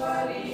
Amen.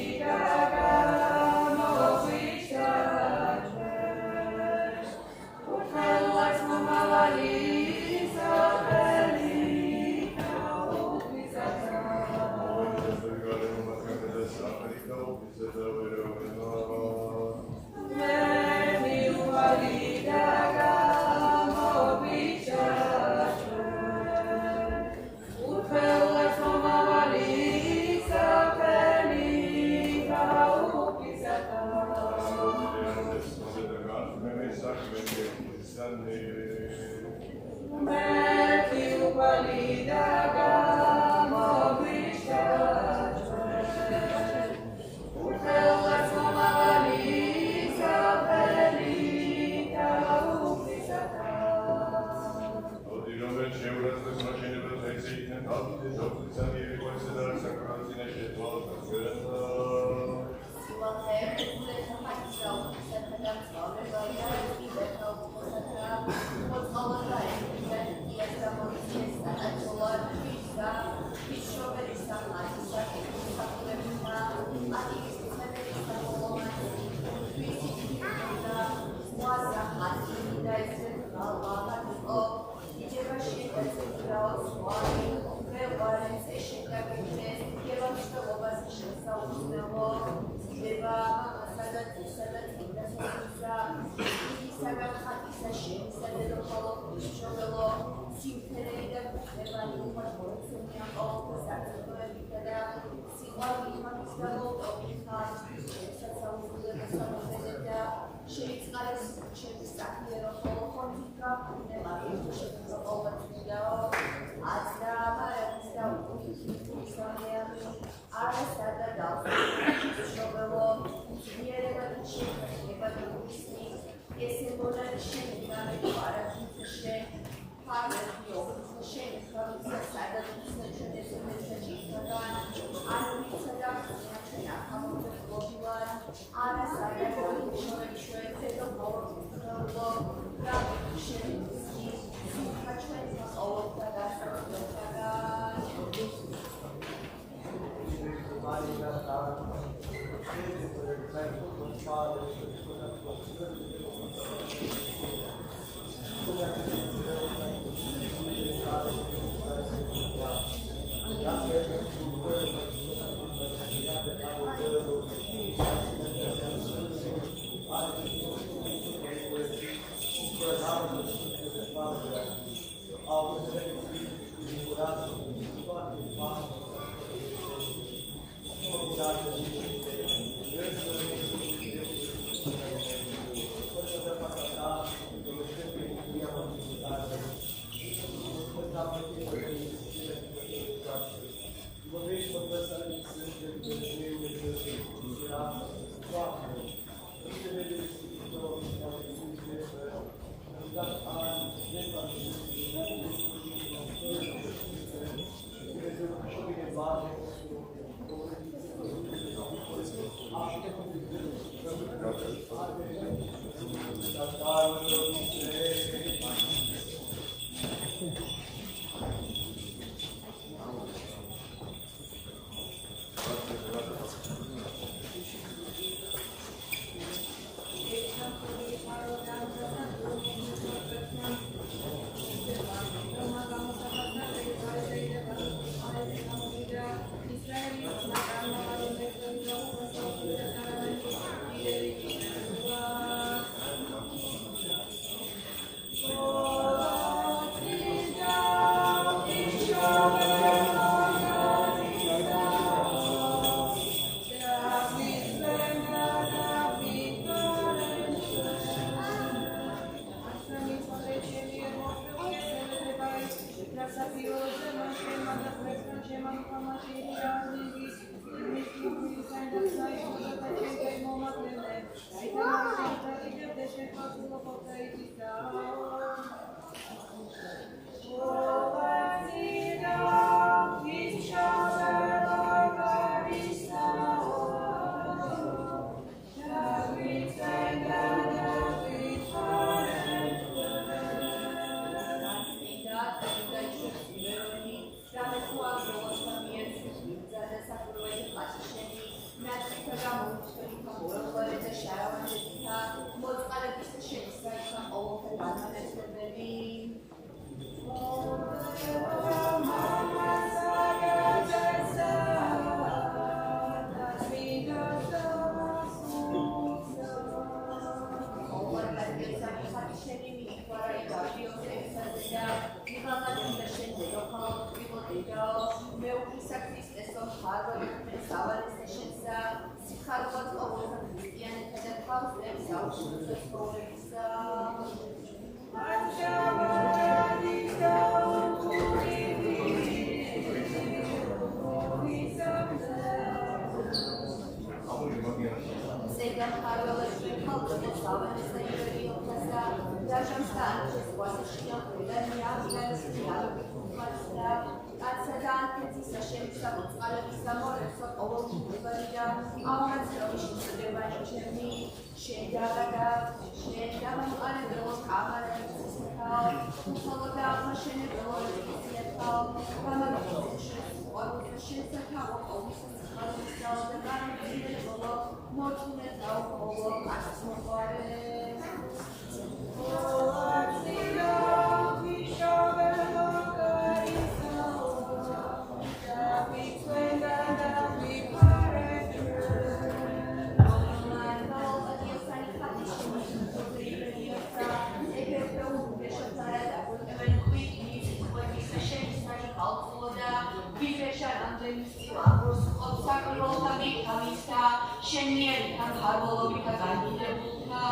მამროს უყოთ საკროლთა მიქავისა შენიერთა მფარველობითა განიდებულთა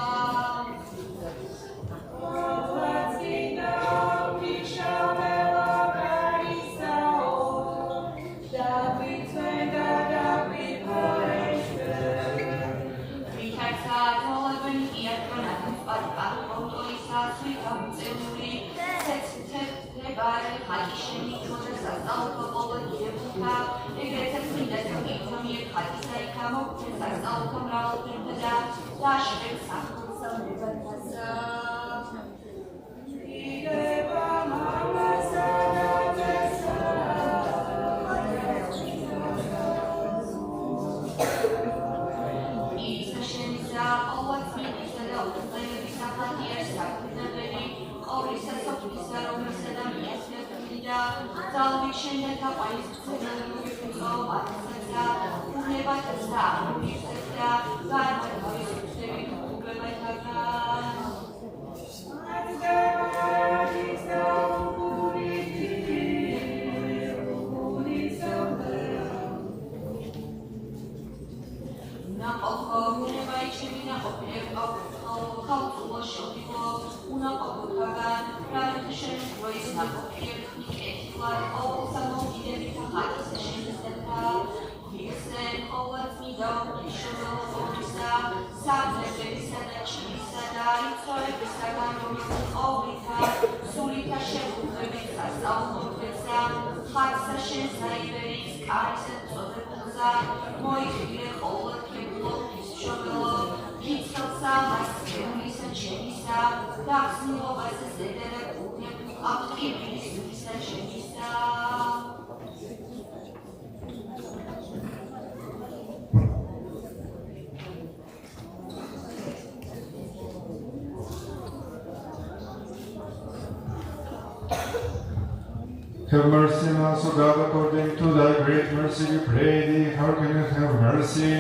Have mercy on us, O God, according to thy great mercy, we pray thee, hearken and have mercy.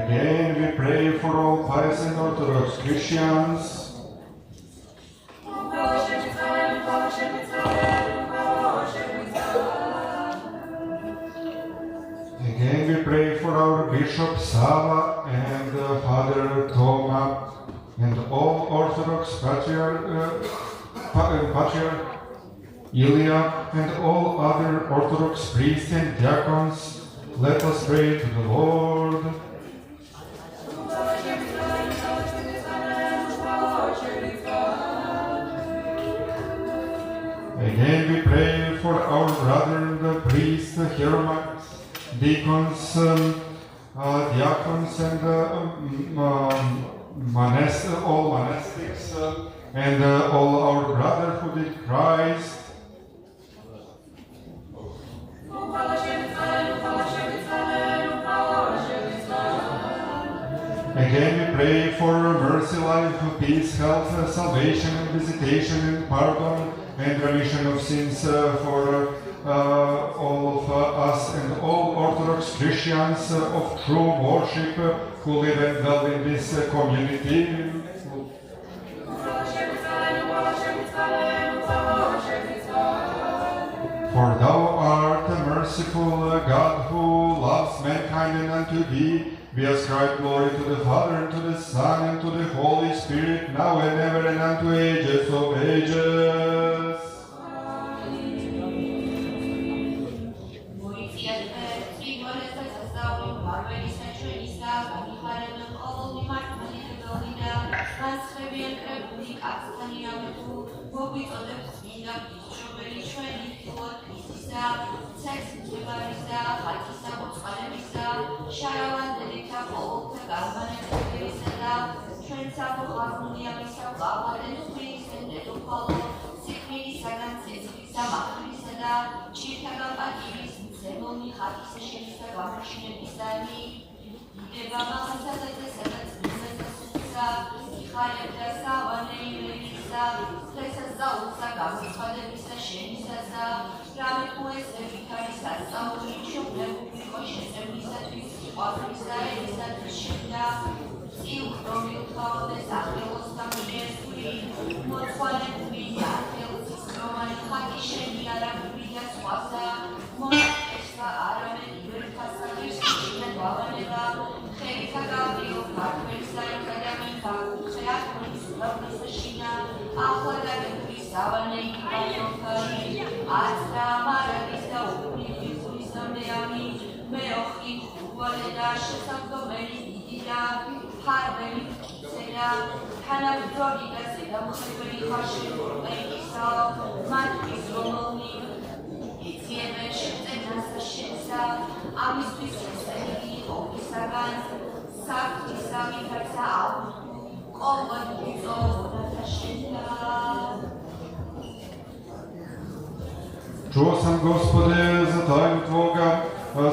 Again, we pray for all pious and Orthodox Christians. Again, we pray for our Bishop Sava and Father Toma and all Orthodox Patriarch Ilya and all other Orthodox priests and diacons. Let us pray to the Lord. Again, we pray for our brother, the priest, Hieromax, deacons, diacons, and all monastics, and all our brotherhood in Christ. Again, we pray for mercy, life, peace, health, salvation, and visitation, and pardon, and remission of sins for all of us and all Orthodox Christians of true worship who live and dwell in this community. For thou art a merciful God who loves mankind, and unto thee we ascribe glory to the Father, and to the Son, and to the Holy Spirit, now and ever, and unto ages of ages. Thank you. ახლა დაგებული სავანეი პასოხარი აცდა მარადის და უპირისპირ სამდეამი მეოხი უვალე და შესაძლებელი დიდი და ფარბელი ცელა თანაბრძოლი და ზედამხედველი ხარში ყეისა მათთვის რომელნი იციებენ შეწენას და შენსა ამისთვის ესენი ოფისაგან საქმისა მითაცა ყოველ უწოდა და შენსა Чуo сам, Господи, за тайну Твога,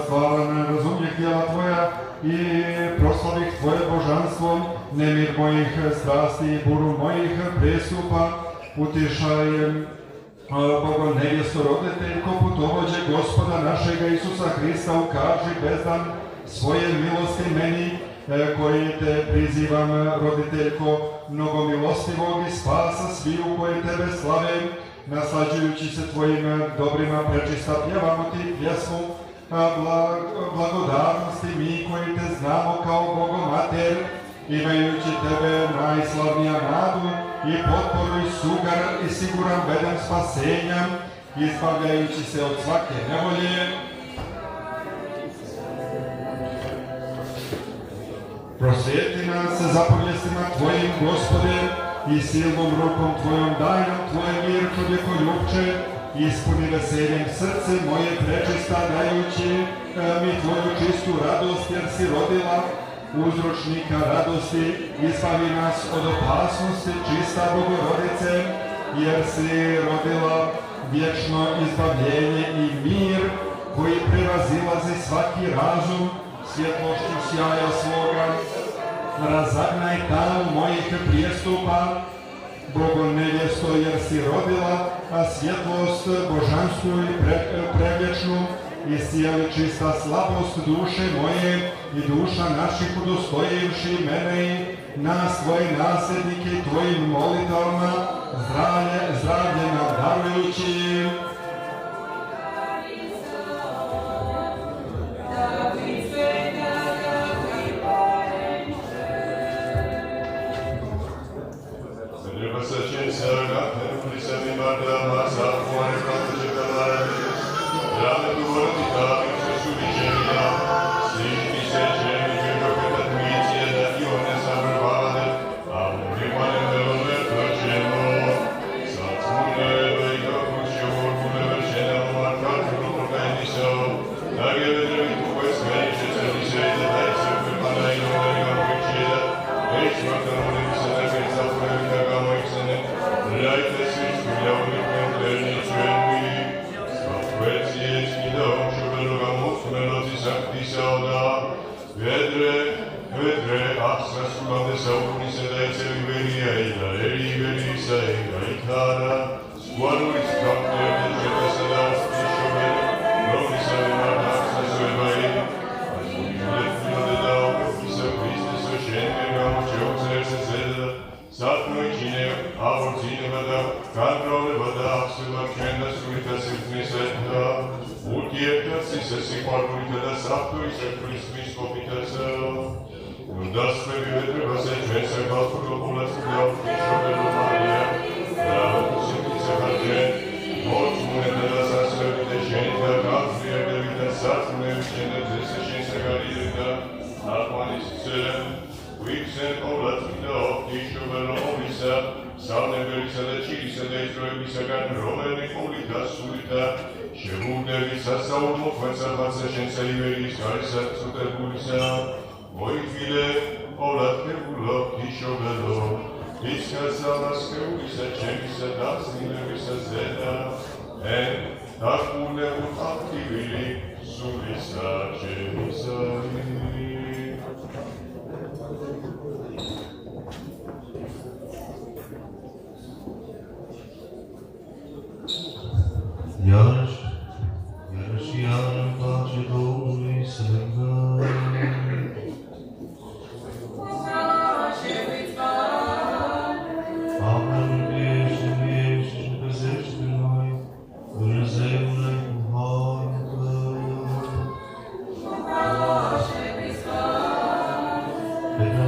славное разумие дела Твоя, и прославих Твое божанство, немир моих страстей, буру моих преступа, утешай Бога невесту родительку, путовоđe Господа нашega Isusa Hriста, ukaži bezdan svoje milosti meni, koji te prizivam, roditeljko, mnogo milostivog i spasa sviju koji tebe slave, naslađujući se tvojim dobrima prečista pjevamo ti pjesmu blagodarnosti mi koji te znamo kao Bogomater, imajući tebe najslavnija nadu i potporu i sugar i siguran bedem spasenja, izbavljajući se od svake nevolje. Prosvjeti nas zapovjestima Tvojim, Gospode, i silnom rukom Tvojom daj nam Tvoje mir, čovjekoljubče, ispuni veseljem srce moje prečista, dajući mi Tvoju čistu radost, jer si rodila uzročnika radosti, izbavi nas od opasnosti, čista Bogorodice, jer si rodila vječno izbavljenje i mir, koji prevazilazi svaki razum, svjetlošću sjaja svoga. Razagnaj tam mojih prijestupa, Bogo nevjesto, jer si rodila svjetlost božansku i prevječnu, iscijeli čista slabost duše moje i duša naših udostojivši mene i nas Tvoje nasljednike Tvojim molitavama, zdravlje nam darujući.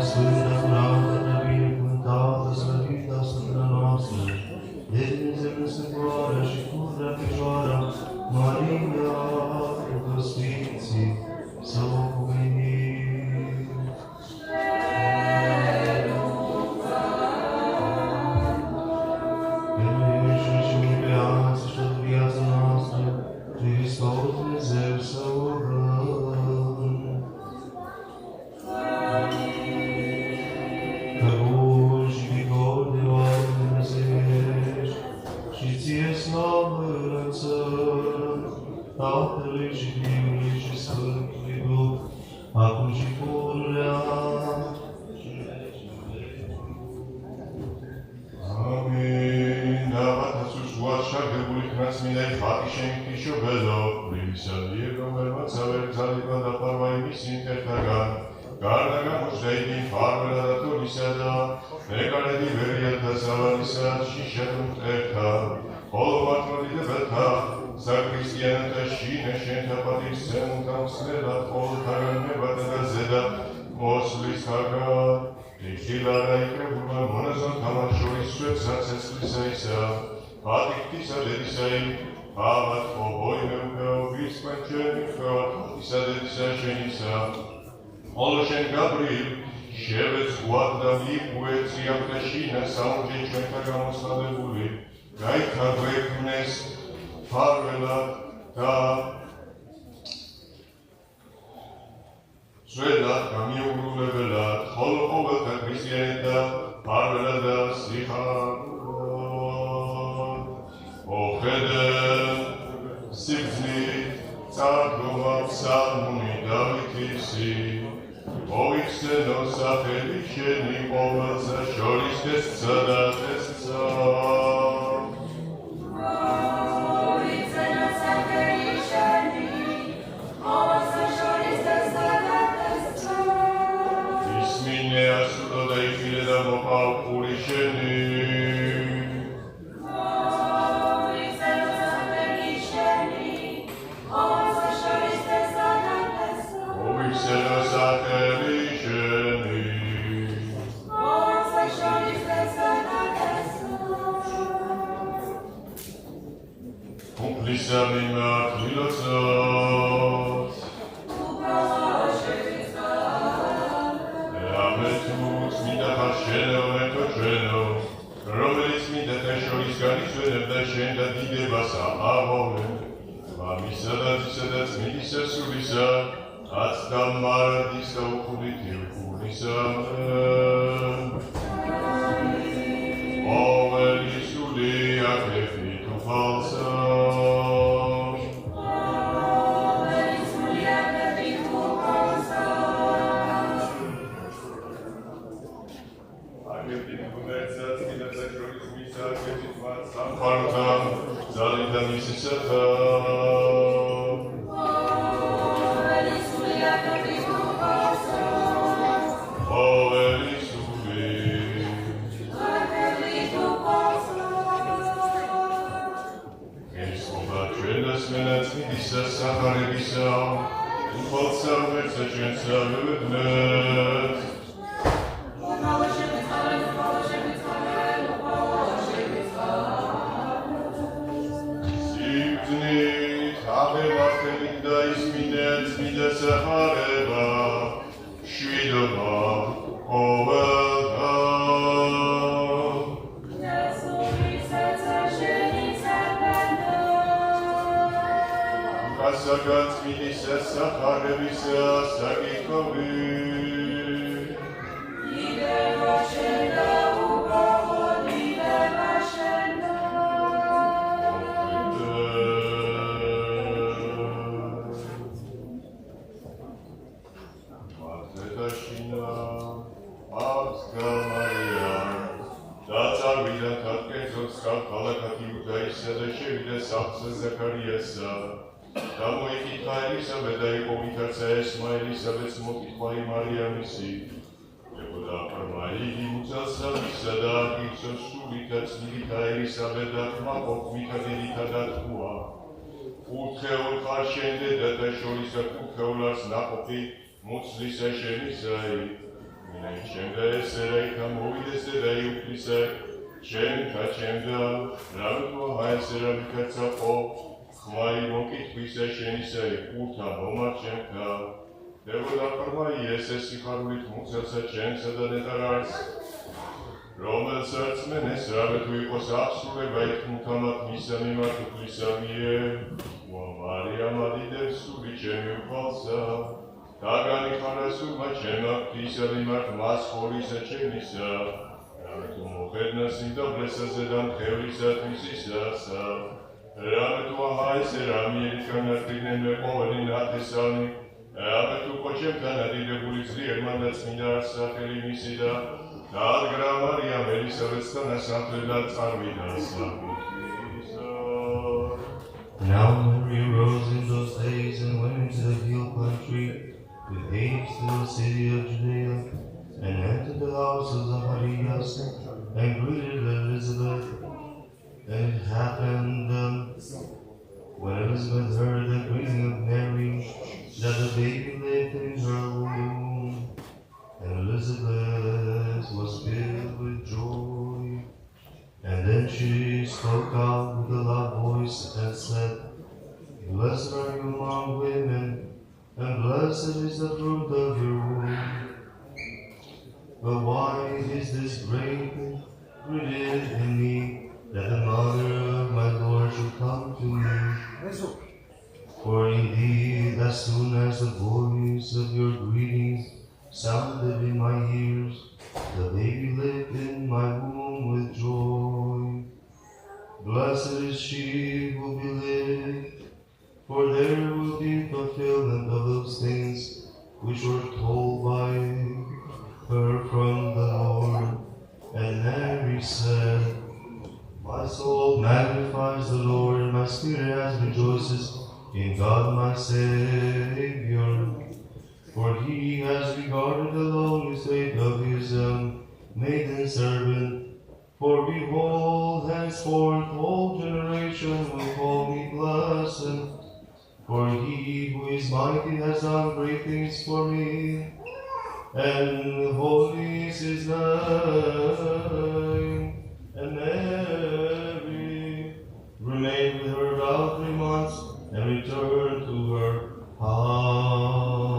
Sfânta Pravda, Năvine, Cântată, Slăvită, Sfântă noastră, ჩემთა ჩემდა რამეთქვა მაესერა მიკაცაყო ხმაი მოკითხვისა შენისა იყურთა მომარჩენთა დებოდა ეს სიხარულით მუცელსა ჩემსა და ნეტარას რომელსაც მენეს რამეთუ იყოს აღსრულება იქნუთამათ მისა მიმართ უფლისა მიერ მარიამ ადიდებს სული ჩემი უფალსა დაგანიხარა სულმა ჩემმა ღვთისა მიმართ მას ხორისა ჩემისა რამეთუ მოხედნა სიმდაბლესაზე და მღევლისათვის ისასა რამეთუ აჰაესე რამიერით განარჩიდნენ მე ყოველი ნათესავი რამეთუ ყოჩემთან ადიდებული ძლიერმა და წმინდა სახელი მისი და დადგრა მარიამ ელისაბედსთან ასამთლებლად წარვიდა საფუძვლისა. Now Mary rose in those days and went into the hill country with haste to the city of Judea and entered the house of Zacharias and greeted Elizabeth. And it happened when Elizabeth heard the greeting of Mary that the baby lived in her womb. And Elizabeth was filled with joy. And then she spoke out with a loud voice and said, Blessed are you among women, and blessed is the fruit of your womb. But why is this greatly written in me, that the mother of my Lord should come to me? For indeed, as soon as the voice of your greetings sounded in my ears, the baby leaped in my womb with joy. Blessed is she who believed, for there will be fulfillment of those things which were told by her from the Lord. And Mary said, My soul magnifies the Lord, and my spirit rejoices in God my Savior. For he has regarded the lowly state of his maiden servant. For behold, henceforth all generation will call me blessed. For he who is mighty has done great things for me, and holy is his name. And Mary remained with her about 3 months and returned to her house.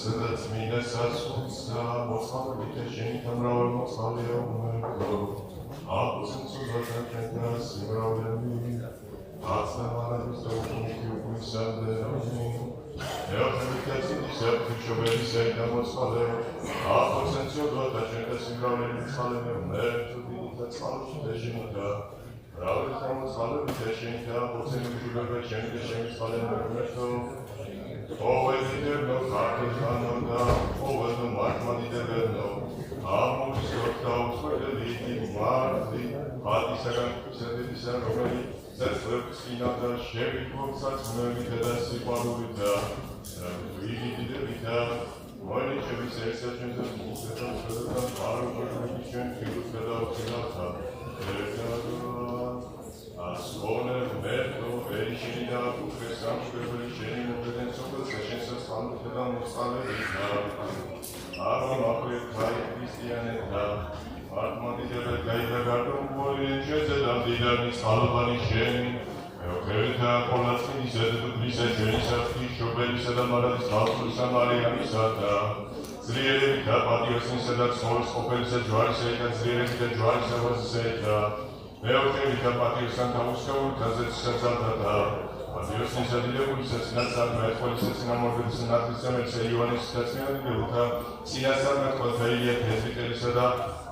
სადაც მინდა სასულსა მოსწავლებით შენი თამრავალ მოსწავლეო უმერო აბსოლუტურად ჩვენთან სიმრავლები აცნამარების და უკუნიკიუბისადენი ეოხებითაცინი საფუჩობელი საიტა მოსწავლეო აბსოლუტურად ჩვენთან სიმრავლები მოსწავლეო უმერო და წყალში შენითა რავი მოსწავლებით შენითა ოცენიუბება შენი მოსწავლეო უმერო Always there no carters on the always no money there no. Almost so close for the leading Marley. Party second already. That's the skin of the Chevy for such movie that I see for with the really did it. Why did you say such as a power of religion to look at our Ascone, Roberto, Vericina, Professor, Vericina, Presença, Sessença, Salmo, Fedamo, Salerita, Aromaque, Kai, Cristianeta, Armadi, Gaida, Gardon, Boy, Jezedam, Didani, Salvani, Sheni, Eucreta, Polatini, Zedulisa, Jenisa, Fisho, Belisa, Maradis, Salto, Samaria, Misata, Zrierita, Patios, Sedat, Sols, Opelsa, Juarisa, Zrierita, Juarisa, was Zeta. Eochemita Patiusan Tamuskau, Kazet Patiusin Sadilabul Sasnasan, Polisin Amorgan Sanatisam, and Sayuanis Tasman, Sinasan, Kotaria, Hesitelisada,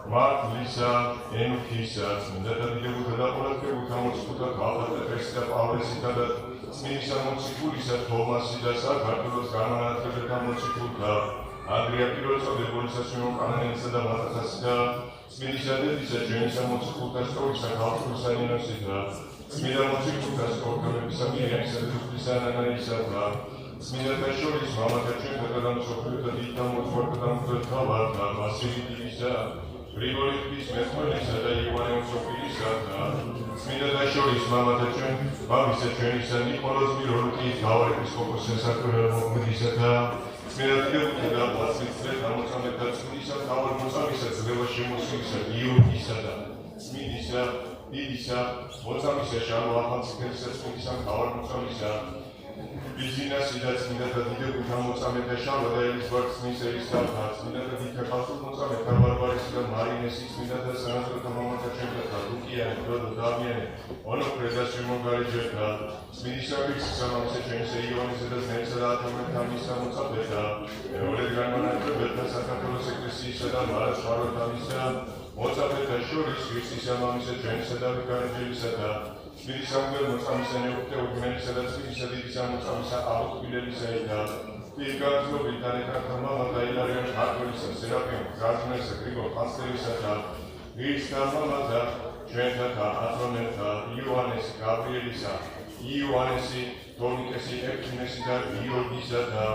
Mark Lisa, Enkisa, Mindata Dibuta, Utamuskuta, Kala, the Festa, Aurisita, Sminisa Monsikulisa, Thomas Sidasa, Cartulos, Gamma, Tamusikuta, Andrea Piros of the Bolsasio, and Sadamata. Sminisa Jenisa Monsikuta Stokes and Halfusan Sita, Smina Monsikuta Stokes, Samir, Pisan and Isata, Smina Peshoris, Mama Kachin, the Dam Sokuta, Dita, Mutfortam, the Tavata, Vasili Isa, გრიგორი ღვთისმეტყველისა და იოანე უსოფილისა და წმინდა დაშორის მამათა ჩვენ ბაბისა ჩვენისა ნიკოლოზ მირონკის მთავარეპისკოპოსის საკურნალო მოქმედისა და წმინდა დიდებულთა და პლასმიცრე გამოწამეთა წმინდისა მთავარმოწამისა ძნელა შემოსულისა გიორგისა და წმინდისა დიდისა მოწამისა შარლ ახალციხელისა წმინდისა მთავარმოწამისა ბიზნესი და წმინდა დიდებულთა მოწამეთა შარლ და ელიზბარდს ერისთავთა წმინდა დიდთა ხალხურ მოწამეთა ბარბარისა და მარინესი წმინდა და სანაზროთა მამათა ჩვენთა ლუკიანი ფროდო დამიანი ონოფრე და შემოგარეჯერთა წმინდისა ვირსისა მამისა ჩვენისა იოანესა და ზნეისა და ათორმეტ ამისა მოწამეთა მეორედ განმანათლებელთა საქართველოს ეკლესიისა და მარაცხაროთა ამისა მოწამეთა შორის ვირსისა მამისა ჩვენისა და ვიკარეჯერისა და წმინდისა მღვდელ მოწამისა ნეოფიტე ურგმენისა და წმინდისა დიდისა მოწამისა აღოთბილელისა და პირგანწლობით დანეკართა მამათა ილარიონ ქართველისა სერაფიმ გრაზნესა გრიგოლ ხანძთელისა და ვირსთა მამათა ჩვენთა ათრონელთა იოანესი გაბრიელისა იოანესი თორნიკესი ეფთიმესი და გიორგისა და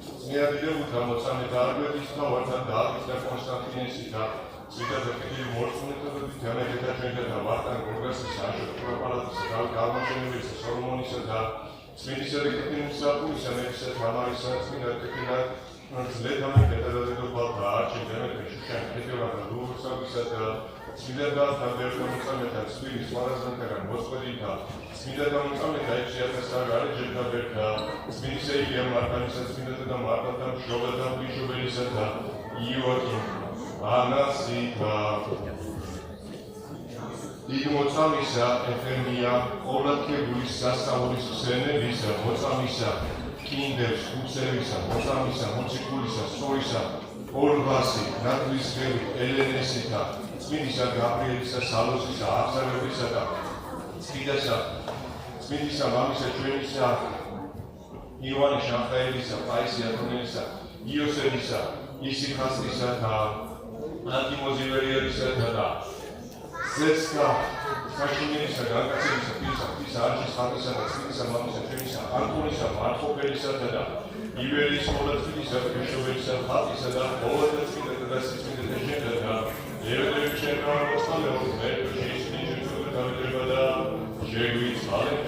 წმინდა დიდებულთა მოწამეთა არბეთის მთავართა დავითის და კონსტანტინესი და წმინდა დაკეთილი მორწმუნეთა და დიანაკეთა ჩვენთა და ვარტან გორგასის აშოტყურა პალატისა დავით აღმაშენებელისა სოლომონისა და წმინდისა დაკეთილი მსახურისა მეფისა თამარისა წმინდა დაკეთილა ძლეთამეთა და დედოფალთა არჩილ დემეტრე შუშანი ქეთევან და ლურსაბისა და წმინდა და ბერთა მოწამეთა ცვილის მარაზანთაგან მოსწყვეტილთა წმინდა და მოწამეთა 6000-ისა გარეჯერთა ბერთა წმინდისა ილია მარტანისა წმინდა და მარტანთა მშობელთა მშობელისა და იოაკიმ ანასიტა დიდ მოწამისა ეფემია ყოვლადქებულის სასწაულის ხსენებისა მოწამისა კიდევს ხუსევისა მოწამისა მოციქულისა სწორისა ორბასი ნათლისღები ელენესითა წმინდისა გაბრიელისა სალოსისა აღსარებისა და წმინდისა მამისა ჩვენისა იოანე შამხაელისა პაისი ათონელისა იოსებისა ისიხასტისა და ანტიმოზივერიელისა და ზეცკა საშუმინისა განკაცებისა პირისა არჩის ხატისა და წმინდისა მამისა ჩვენისა ანტონისა მარხოფელისა და ივერიის ყოვლადწმინდისა მშობელისა ხატისა და ყოველთა წმინდათა და სიწმინდათა შენთა და ერედები შენქარ მოსწავლეო მერტო შეისმინე ჩვენ დავიდება და შეგვიწყალეთ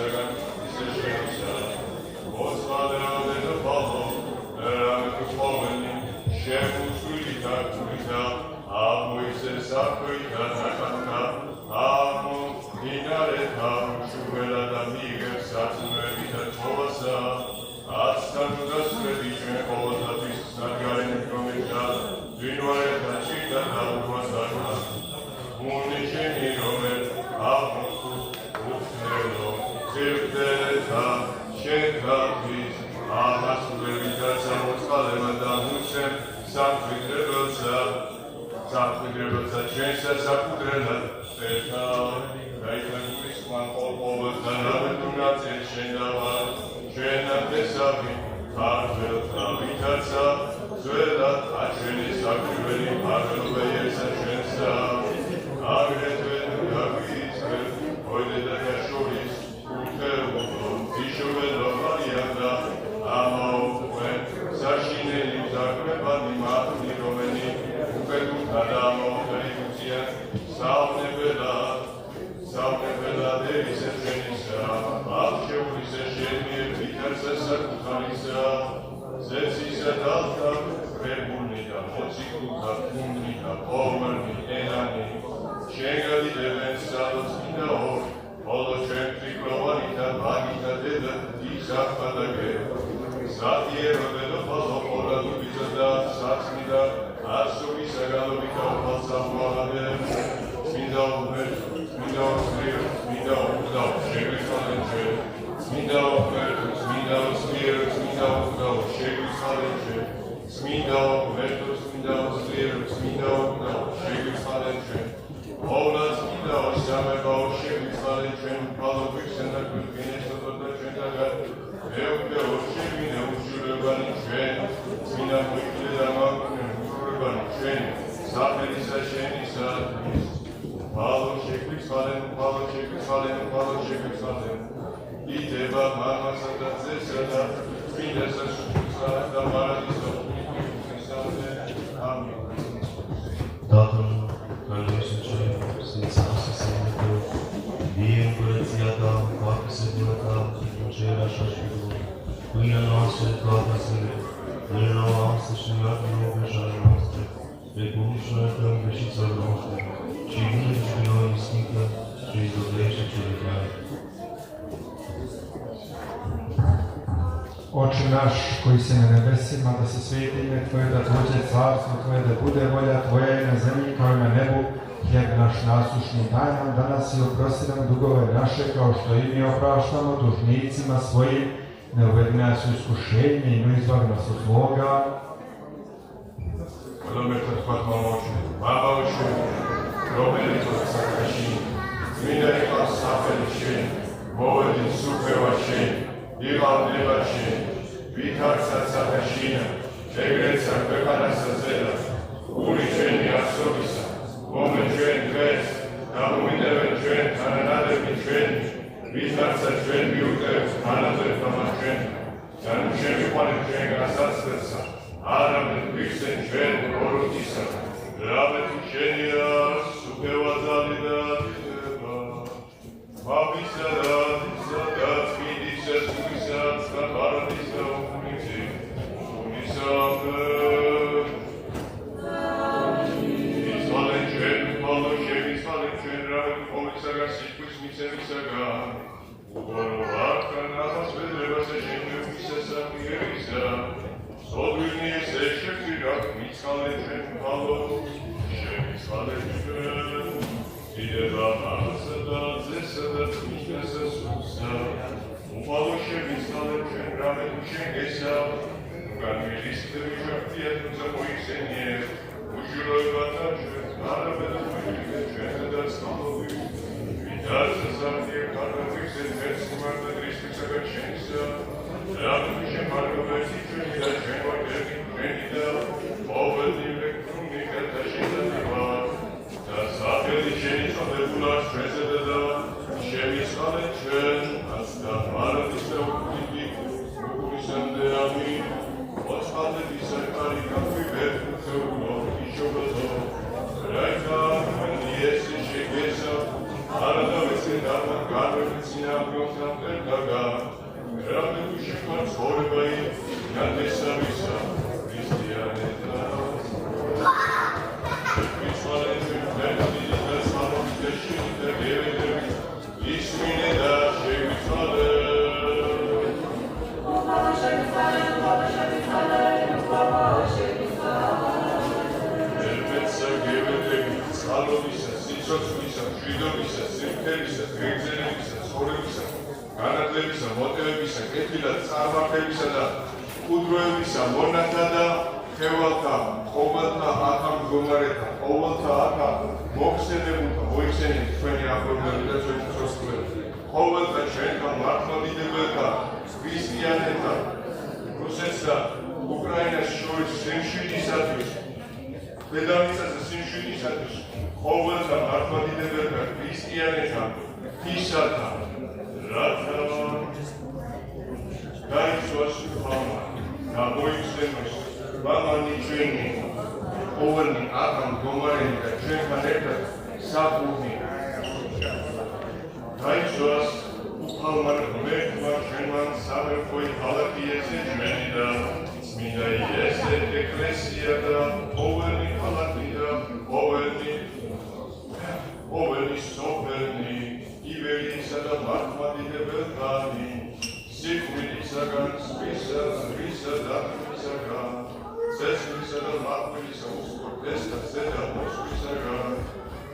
Second. საწმევი და თხოვასა, აცთან გასწრები ჩვენ ყოველთვის საგარენო პრომეჯა, ვინვარეთა ჭირდა დაუგვასანა, მუნიჩენი რომელ აღმოსულ უხნელო, ძირდელეთა შენგათვის, ამასულები და სამოწყალება და მუსემ სამკვიდრებელსა, ჩვენსა საკუთრელად წერთა, გაითანგულის მან ყოველთა ნაბედუნაცენ შენდავარ, ჩვენამდესავი, ქართველთა ვითარცა, ძველად აჩვენი საკვირველი მფარველობა იესა ჩვენსა, აგრეთვე გაგვიიწვევ, ოიდედათა შორის, უთეულო, იშოველო მარიამ და ამაუყვენ, საშინელი მზარკვებანი მათი, რომელი უკეთუთა და ამაუყრეიფუციან, საუნებელად ერისა ჩვენისა, აღშეულისა შენმიერ ვითარცა საკუთარისა, ზეცისა დალთა, კრებულნი და მოციქულთა გუნდი და პოვარნი, ენანი, შენგადიდებენ სადაც კიდა ორ, ხოლო ჩვენ ფიქრობანი და მაგითა დედა ისახმა და გერა. სათიერო დედოფალო ყოლადუბისა და საწმიდა ასური საგალობი და უფალსამოაღადე, წმინდა უმერთო, წმინდა ოსმიერო, წმინდა უგდაო, შეგვისალენ ჩვენ, წმინდა უმერთო, წმინდა ოსმიერო, წმინდა უგდაო, შეგვისალენ ჩვენ, წმინდა უმერთო, წმინდა ოსმიერო, წმინდა უგდაო, შეგვისალენ ჩვენ, ოვლა წმინდაო, სამებაო, შეგვისალენ ჩვენ, უფალო გვიხსენ და გვიდგენესო და ჩვენთაგან, ეუგდაო, შეგვინე უშურებანი ჩვენ, წმინდა მღვდლი და მამკვნე უშურებანი ჩვენ, სახელისა შენისა, უფალო შეგვისალენ, უფალო შეგვისალენ, უფალო შეგვისალენ, იდება მამასა და ძესა და წმინდასა სულსა და პარადისო ღვთისმოსავე, ამინ. Tatăl, care ești în cer, sfințit să se numele Tău, vie împărăția Ta, facă-se voia Ta, în cer așa și pe pământ. Pâinea noastră toată zilele, dă-ne nouă astăzi și ne iartă nouă greșelile noastre, precum și noi iertăm greșiților noștri, și nu ne duci pe noi în ispită, ci izbăvește cele rele. Oče naš koji si na nebesima, da se sveti ime Tvoje, da dođe carstvo Tvoje, da bude volja Tvoja i na zemlji kao i na nebu. Hljeb naš nasušni daj nam danas i oprosti nam dugove naše, kao što i mi opraštamo dužnicima svojim. Ne uvedi nas u iskušenje i ne izbavi nas od zloga. Odobretat hvatma moću, baba ošu, robeli to sakrašin, zmidari kao safelišin, povedin supevašin, Ival nebašin, vitarca sakrašina, čegreca pekana sa zeda, uničeni asobisa, omeđen dves, tamo ideven čven, ananadevni čven, vitarca čven biutev, anadevama čven, Januşemi panem čven grasatstveca, Aramen Kristen čven orutisa, Ramet učenja supeva zalida teba, Mabisa radisa, Gacmidisa, Sumisa, Skaparadisa, Unisa amen. Izvalen čven, palošev, izvalen čven, Ramet pomisaga, Sitkus misemisaga, Ugorovaka, Nahas vedreba se ženju, Misesa mirisa, Sobrnije se šefirak, Miskalen čven, palo, Šemisvalen čven, Ideva masa da zesa da Misesa susa, Upalo šemisvalen čven, Ramet učengesa, Ugan milistevi šaktijetnu za mojih senje, Užuroj vata čven, Arabe da mojike čven, da stalovi, Vitarza zavdje, Karna Viksen, Verskumar da Kristi Sagačenisa, Ramet Šemarove Tičen, da čven vakerni kmenida, Povedni vektruni, Kata šitaniva, Da zapeli šenica lebula švezede da, Šemisvalen čven, Asta maradista uklidi, Ukulisam de amin, Ospade disaj kari kakvi verku teulo, Išogozo, Rajka, Manijesi šegesa, Arada vese dama, Karve vecina, Gjotam terkaga, Rame dušekan svorebaji, Jandesa visa, Kristijane da. Šemisvalen čven, Vertini da slavom, Tešini da gevedemi, Ismine da šemisvalen. განმარტებისა, მოტივებისა, კეთილად წარმართებისა და კუდროებისა მონათა და ხევალთა, ყოველთა აქა მდგომარეთა, ყოველთა აქა მოხსენებულთა, მოიხსენეთ ჩვენი ახლობლები და ჩვენი ცოცხლები, ყოველთა ჩვენთან მართლმადიდებელთა, ქრისტიანებთა, რუსეთსა და უკრაინას შორის სიმშვიდისათვის, დედამიწაზე სიმშვიდისათვის, ყოველთა მართლმადიდებელთა, ქრისტიანებთა, ღვთისათა, რათა გაიცვას ხალხმა და მოიხსენოს მამანი ჩვენი, ყოველნი აქა მდგომარენი და ჩვენთან ერთად საფუძვლი. გაიცვას ხალხმა ღმერთმა ჩვენთან სამეფოი ქალაქი ესე ჩვენი და წმინდა იესე ეკლესია და ყოველნი ქალაქი და ყოველნი სოფელნი იბერიისა და მართლმადიდებელთანი სიკვდილისაგან, ზღვისა და ხმისაგან, ცეცხლისა და მაყვილისა უსწორდესთა ზედა მოსვლისაგან,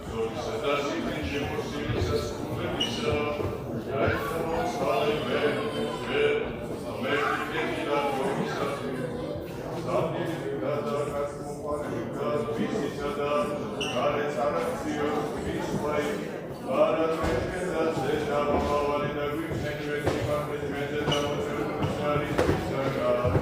ზოლისა და სიკვდილით შემოსილისა სკუმებისა, რათა მოწყალე ღმერთი კეთილად რომისათვის, სამდიდრით გადაკაცმოყვანილად ვისისა და გარეთ არაქციოს ვისხვაი, არაგვეჩენ და ზედა მომავალი და გვიჩენ ჩვენი მამეთმეზე და მოწევრული ვისაგან.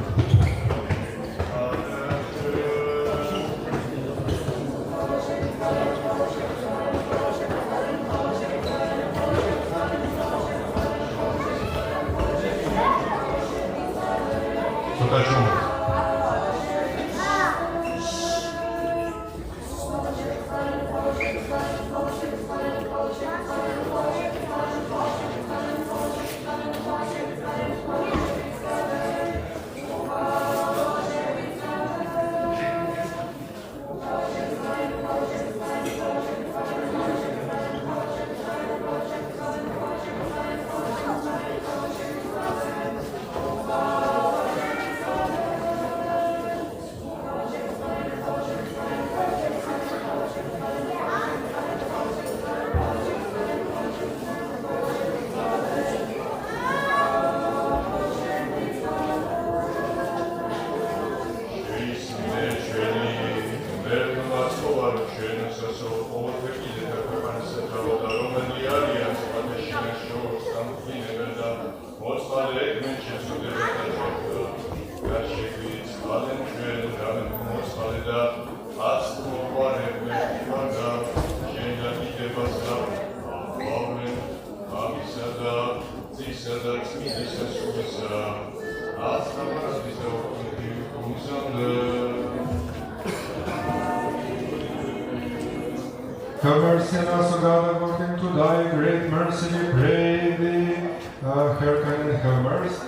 Have mercy on us, O God, according to thy great mercy, we pray thee. Hearken and have mercy.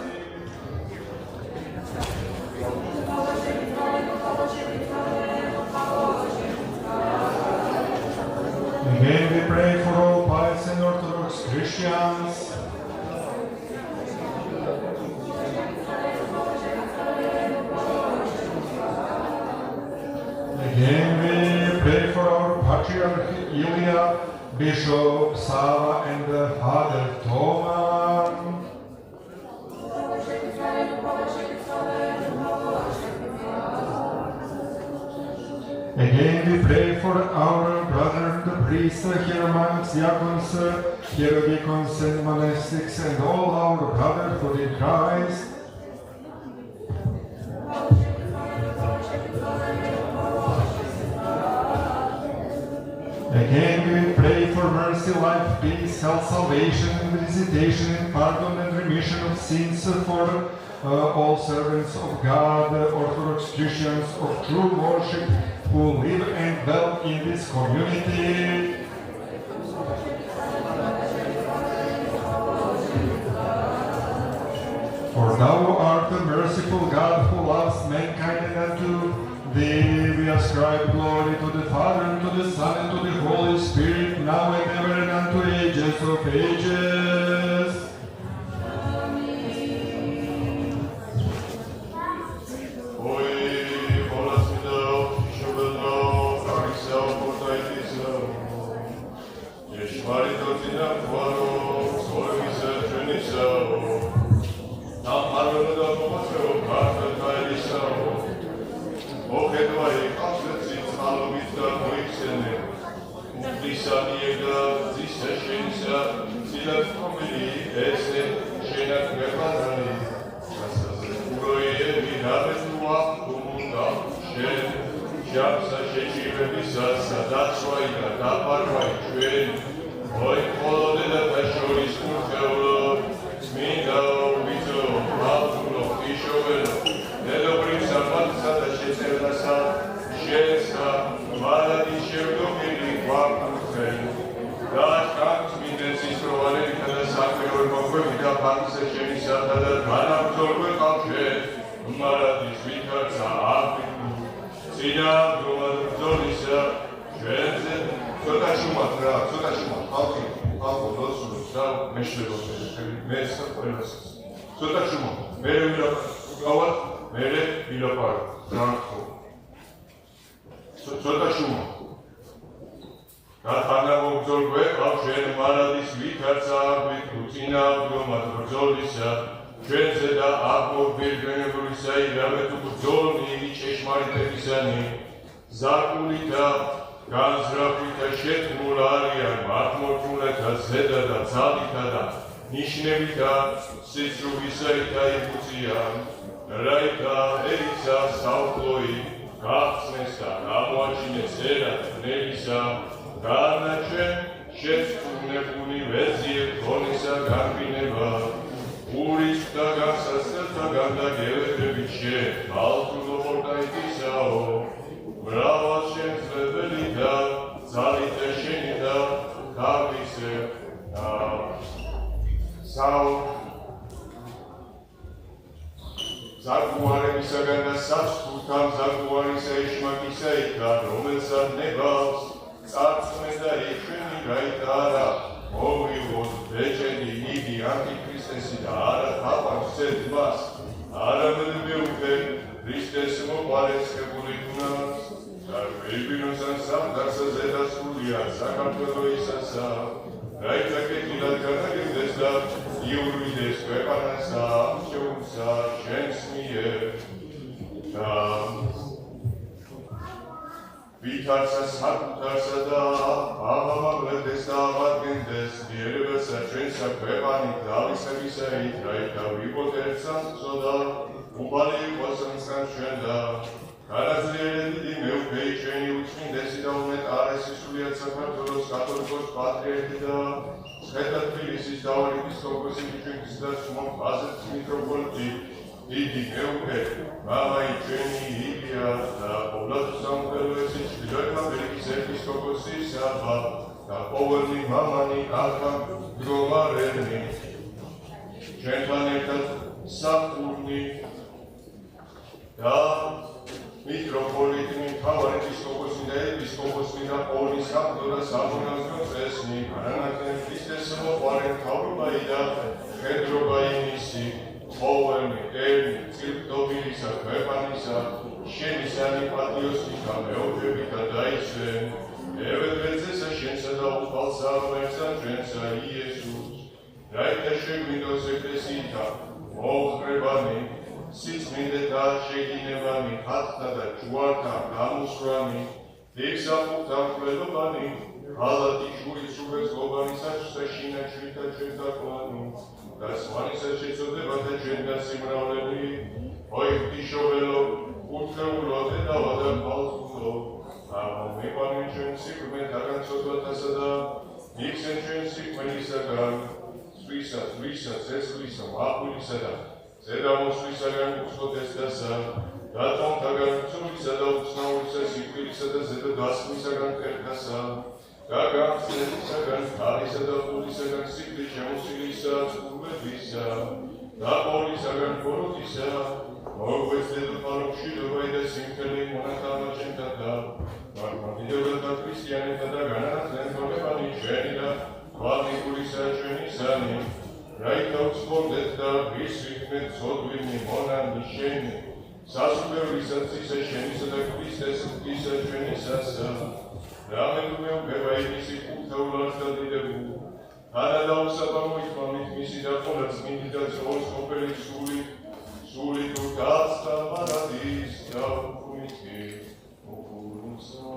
Again, we pray for all pious and Orthodox Christians. Again, we pray for our Patriarch Ilya, Bishop Sava, and Father Toma. Again, we pray for our brother, the priest, hieromonks, diacons, hierodeacons, and monastics, and all our brotherhood in Christ. Again, we pray for mercy, life, peace, health, salvation, and visitation, and pardon and remission of sins for all servants of God, Orthodox Christians of true worship, who live and dwell in this community. For thou art the merciful God who loves mankind, and unto thee we ascribe glory to the Father, and to the Son, and to the Holy Spirit, now and ever, and unto ages of ages. Maria, Činovili, ese, šenak Germanani, Urojevi, Rabetua, Tumuta, Šen, Šapsa, Šečivebisa, Sadacvai, Daparvai, Čven, Oj, Polodeda, Tašoris, Kurteolo, Sminda, Ubico, Maltulo, Išovelo, Nedobrim Samatsa, Tašecevnasa, Šenska, Maladi, Ševdomiri, Vakurten, Daš, Kams, Mindensis, Provaleni, Kada Sakvero, Mokve, Vida, Paksa, Šenisa, Tada, Manam, Zorve, Kapše, Maradis, Vikarca, Apiku, Sina, Gromad, Zorisa, Šenze, Sota Šumat, Sota Šumat, Alko, Dosulu, Stav, Mešlego, Mesa, Prelesas. Sota Šumat, Mere Vilapar, Mere Vilapar, Franko. Sota Šumat. Katana Mokzorgve, Kapšen, Maradis, Vikarca, Apiku, Sina, Gromad, Zorisa, Šenze, Da, Akmo, Birgenebulisa, Iravetu, Bzolni, Češmaritepisani, Zakulita, განზრახვითა შეთქმულ არიან მართმორწმუნეთა ზედა და ძალითა და ნიშნებითა სიცრუვისაითა იბუწიან, რაითა ერიცა საუფლოი გახსნეს და გამოაჩინეს ერად ბნელისა, განაჩენ შეცდომებული ვეზიერ ქონისა განბინება, ურის და განსასწრთა განდაგევედებით შენ, ალტუნო ხორდაიტისაო, მრავალ შემძლებელი და ძალითა შენი და თავისე ზაგუარებისაგან და საცქურთან ზაგუარისა ეშმაკისა იქა, რომელსაც ნებავს წარწმე და ეშვენი გაიტარა, მოვიღოთ ბეჭედი იგი ანტიქრისტესი და არა თაყვანს ცეთ მას, არამედ მეუფე Христос მოყარესებული თუნას და ვირბინოსან სამდარსა ზედასულია საქართველოისასა რაიცა კეთილად გადაგებდეს და იურვიდეს ქვეყანასა შეუმსა შენს მიერ და ვითარცა საკუთარსა და აღამაღლებდეს და აღადგენდეს დიერებასა ჩვენსა ქვეყანით დავისებისაით რაითა ვიყოთ ერთსამცო და Ubali qosamskan shenda, Karazlieri meupei cheni utsmindesi da umet aresi suliat sakartvelos katolikos patriarchi da Skheta Tbilisis da episkoposi vichvenkis da smok azets mitropoliti Didi meupe, mamai cheni Ilya da povlato samupeloesi Chviloi Amerikis episkoposi Saba da povelni mamani Alka Gromareni Chentlan ertat Saturni და მიტროპოლიტი მთავარი ეპისკოპოსი და ეპისკოპოსი და პოლის სამღვდელო და სამონაზრო წესნი არანაკლებ ქრისტეს მოყვარე მთავრობაი და მხედრობა იმისი ყოველნი ერნი წილკდობილისა ქვეყანისა შენისანი პატიოსნიკა მეუფებითა დაიცვენ ევედრეცესა შენსა და უხალსა ღმერთსა ჩვენსა იესუს რაითა შეგვინდოს ეკლესითა მოუხრებანი სიწმინდე და შეგინებანი, ხატთა და ჯვართა გამოსვლანი, დექსამუხთა მკვლელობანი, ღალატი შურის უღესლობანი, საჩვსა შინაჩვითა ჩვენთაყვანი, და სვანისა შეწოდებათა ჩვენგან სიმრავლები, ой, ღვთისმშობელო, ურთეულო დედავა და ხალხო, ამომიყვანე ჩვენ სიკვდით დაგანცოდვათასა და იქცენ ჩვენ სიკვდილისაგან, ზღვისა, ცეცხლისა, მაყურისა და ზედამოსვლისაგან უცხოთესდასა, დატომთაგან ცულისა და უცნაურისა სიკვდილისა და ზედა დასხმისაგან ხერხასა, და გამხსნელისაგან ხარისა და ხულისაგან სიკვდილის შემოსილისა, წყურვებისა, და პოლისაგან ფოროტისა, მოგვეცდეთ მშვიდობაი და სიმხელი მონათანა ჩვენთან და მართლმადიდებლთა ქრისტიანებთა და განანათლებლებანი ჩვენი და ვალდიკურისა ჩვენისანი, რაითა ვცხოვრდეთ და ვისვიქმეთ ცოდვინი მონანი შენი, სასუფევლისა წისა შენისა და ქრისტეს ღვთისა ჩვენისასა, რამე თუ მეუფება იმისი კურთხეულად და დიდებულ, თანა და უსაბამოითმამით მისი და ყოლა წმინდი და ცხოვლის ყოფილი სული თუ გაცდა მარადის და უქმითი უქურუნსა.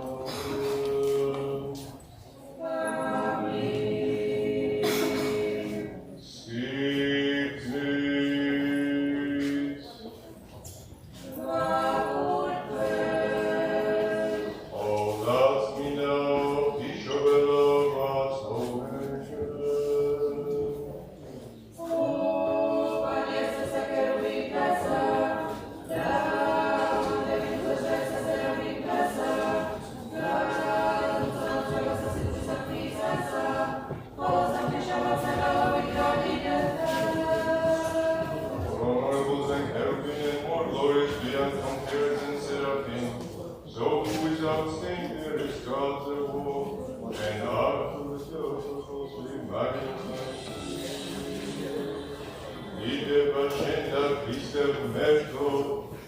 იდება შენ და ქრისტე ღმერთო,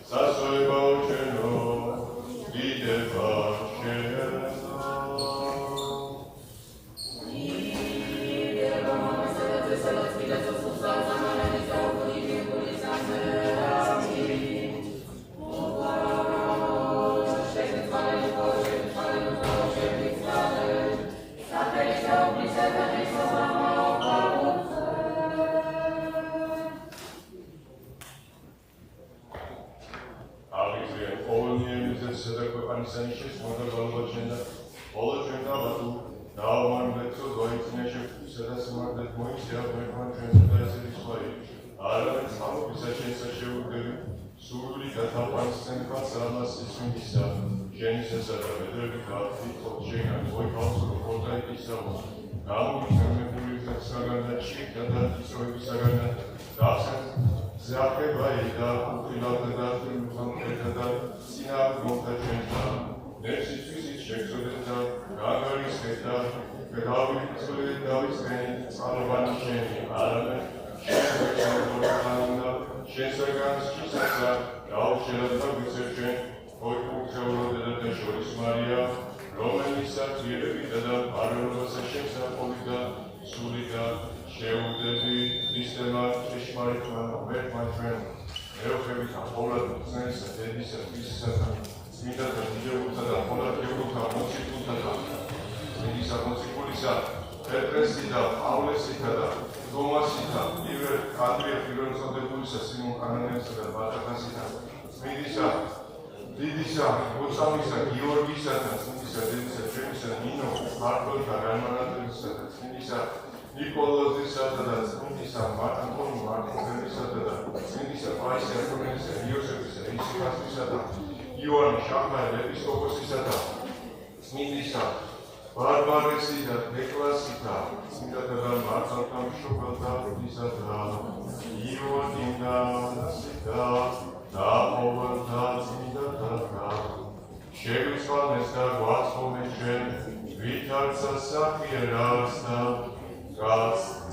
სასოებაო ჩვენო, იდება შენო. Sanišeš možda založena, položena vatu, dao man leco dvojice sada se man let mojih sjab nekman čen da se svoji. Aramet samo pisačen sa še udeli, suri da ta pansen pa sama se smisa, ženi se sada vedeli kratki od čega tvoj kalsu potaj pisalo. Kamu me buli za sagana čika da ti svoj pisagana, da sam zaheba i da upilata da trimfam da Sinab Montačenta, Nepsi Šeksodeta, Gagariseta, Gadavitsodeta, Iskeni, Salovančeni, Arame, Šensagan Dorkananda, Šensagan Šisasa, Daušelata Gusečen, Ojkukseulodeta Šoris Marija, Romenisa Tireviteda, Arelova Šensa Polita, Sulita, Šeudevi, Kristema, Šešmaritman, Obertmatman, Eochevit აპოლად მწნესა დედისა ქვისისა და წმინდა და დიდებულთა და აპოლად გეულთა მოციქულთა და წმინდისა მოციქულისა პეტრესი და პავლესითა და თომასითა ივერ კადრია ფილოსოფებულისა სიმონ კანანიასა და ბატაკასითა წმინდისა დიდისა მოწამისა გიორგისა და წმინდისა დედისა ჩვენისა ნინო მარტოთა განმანათლისა და წმინდისა Nikolozisa da Tsmindisa, Antoni Martinsa da Tsmindisa, Paisia Provenisa, Iosefisa, Isikasisa da Ioan Shaka, Episkopusisa da Tsmindisa, Barbaresita, Deklasita, Tsmindata da Martantam Shokata, Disa da Ioaninda, Sita, da Ovalta, Tsmindata da Shevitsvanes da Guatspomechen, Vitarca Sakierasta, God's